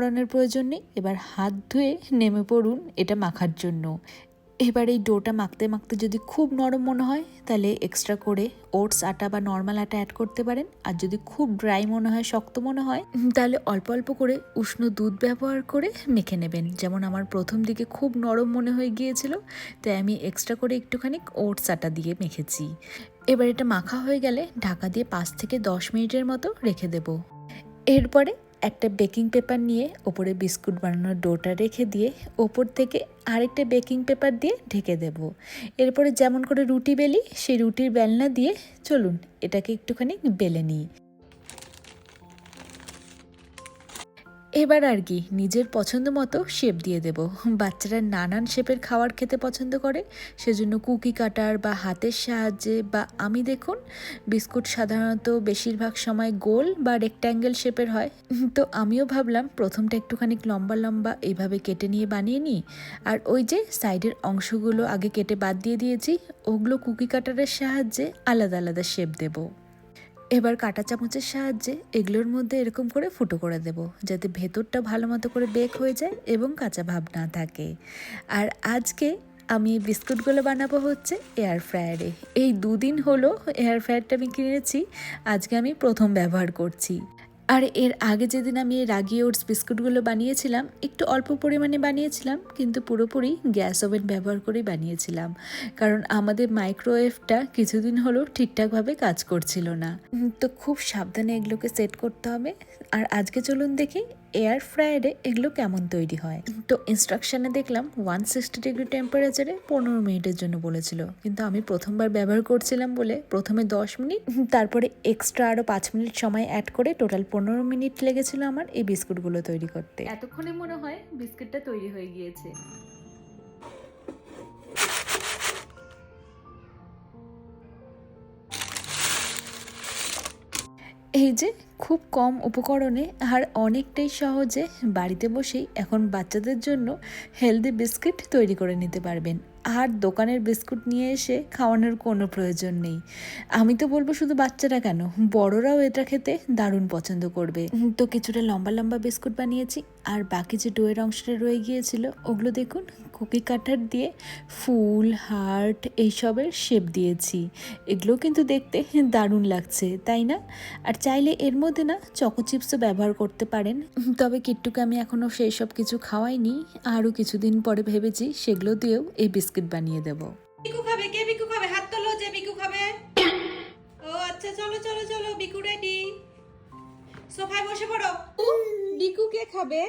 করানোর প্রয়োজন নেই। এবার হাত ধুয়ে নেমে পড়ুন এটা মাখার জন্য। এবার এই ডোটা মাখতে মাখতে যদি খুব নরম মনে হয় তাহলে এক্সট্রা করে ওটস আটা বা নর্মাল আটা অ্যাড করতে পারেন। আর যদি খুব ড্রাই মনে হয়, শক্ত মনে হয়, তাহলে অল্প অল্প করে উষ্ণ দুধ ব্যবহার করে মেখে নেবেন। যেমন আমার প্রথম দিকে খুব নরম মনে হয়ে গিয়েছিল, তাই আমি এক্সট্রা করে একটুখানি ওটস আটা দিয়ে মেখেছি। এবার এটা মাখা হয়ে গেলে ঢাকা দিয়ে 5 থেকে 10 মিনিটের মতো রেখে দেব। এরপরে একটা বেকিং পেপার নিয়ে ওপরে বিস্কুট বানানোর ডোটা রেখে দিয়ে ওপর থেকে আরেকটা বেকিং পেপার দিয়ে ঢেকে দেব। এরপরে যেমন করে রুটি বেলি সেই রুটির বেলনা দিয়ে চলুন এটাকে একটুখানি বেলে নিই। এবার আর কি নিজের পছন্দ মতো শেপ দিয়ে দেব। বাচ্চারা নানান শেপের খাবার খেতে পছন্দ করে, সেজন্য কুকি কাটার বা হাতের সাহায্যে বা আমি দেখুন বিস্কুট সাধারণত বেশিরভাগ সময় গোল বা রেক্ট্যাঙ্গেল শেপের হয়, তো আমিও ভাবলাম প্রথমটা একটুখানি লম্বা লম্বা এইভাবে কেটে নিয়ে বানিয়ে নিই। আর ওই যে সাইডের অংশগুলো আগে কেটে বাদ দিয়ে দিয়েছি, ওগুলো কুকি কাটারের সাহায্যে আলাদা আলাদা শেপ দেবো। এবার কাঁটা চামচের সাহায্যে এগুলোর মধ্যে এরকম করে ফুটো করে দেব, যাতে ভেতরটা ভালো মতো করে বেক হয়ে যায় এবং কাঁচা ভাব না থাকে। আর আজকে আমি বিস্কুটগুলো বানাবো হচ্ছে এয়ার ফ্রায়ারে। এই 2 দিন হলো এয়ার ফ্রায়ারটা আমি কিনেছি, আজকে আমি প্রথম ব্যবহার করছি। আর এর আগে যেদিন আমি এই রাগি ওটস বিস্কুটগুলো বানিয়েছিলাম, একটু অল্প পরিমাণে বানিয়েছিলাম, কিন্তু পুরোপুরি গ্যাস ওভেন ব্যবহার করেই বানিয়েছিলাম, কারণ আমাদের মাইক্রোওয়েভটা কিছুদিন হলো ঠিকঠাকভাবে কাজ করছিল না। তো খুব সাবধানে এগুলোকে সেট করতে হবে। আর আজকে চলুন দেখি এয়ার ফ্রায়ারে এগুলো কেমন তৈরি হয়। তো ইনস্ট্রাকশানে দেখলাম 160 ডিগ্রি টেম্পারেচারে 15 মিনিটের জন্য বলেছিল, কিন্তু আমি প্রথমবার ব্যবহার করছিলাম বলে প্রথমে 10 মিনিট, তারপরে এক্সট্রা আরও 5 মিনিট সময় অ্যাড করে টোটাল 15 মিনিট লেগেছিল আমার এই বিস্কুটগুলো তৈরি করতে। এতক্ষণে মনে হয় বিস্কুটটা তৈরি হয়ে গিয়েছে। এই যে খুব কম উপকরণে আর অনেকটাই সহজে বাড়িতে বসেই এখন বাচ্চাদের জন্য হেলদি বিস্কিট তৈরি করে নিতে পারবেন। আর দোকানের বিস্কুট নিয়ে এসে খাওয়ানোর কোনো প্রয়োজন নেই। আমি তো বলবো শুধু বাচ্চারা কেন, বড়রাও এটা খেতে দারুণ পছন্দ করবে। তো কিছুটা লম্বা লম্বা বিস্কুট বানিয়েছি, আর বাকি যে ডোয়ের অংশটা রয়ে গিয়েছিল ওগুলো দেখুন কুকি কাটার দিয়ে ফুল, হার্ট এইসবের শেপ দিয়েছি। এগুলো কিন্তু দেখতে দারুণ লাগছে, তাই না? আর চাইলে এর মধ্যে না চকো চিপসও ব্যবহার করতে পারেন, তবে কিট্টুকে আমি এখনও সেই সব কিছু খাওয়াইনি। আরও কিছুদিন পরে ভেবেছি সেগুলো দিয়েও এই বিস্কিট বানিয়ে দেবো। বিকু খাবে? কে বিকু খাবে? হাত তোলো যে বিকু খাবে। ও আচ্ছা, চলো চলো চলো, বিকু রেডি। সোফায় বসে পড়ো। বিকু কে খাবে?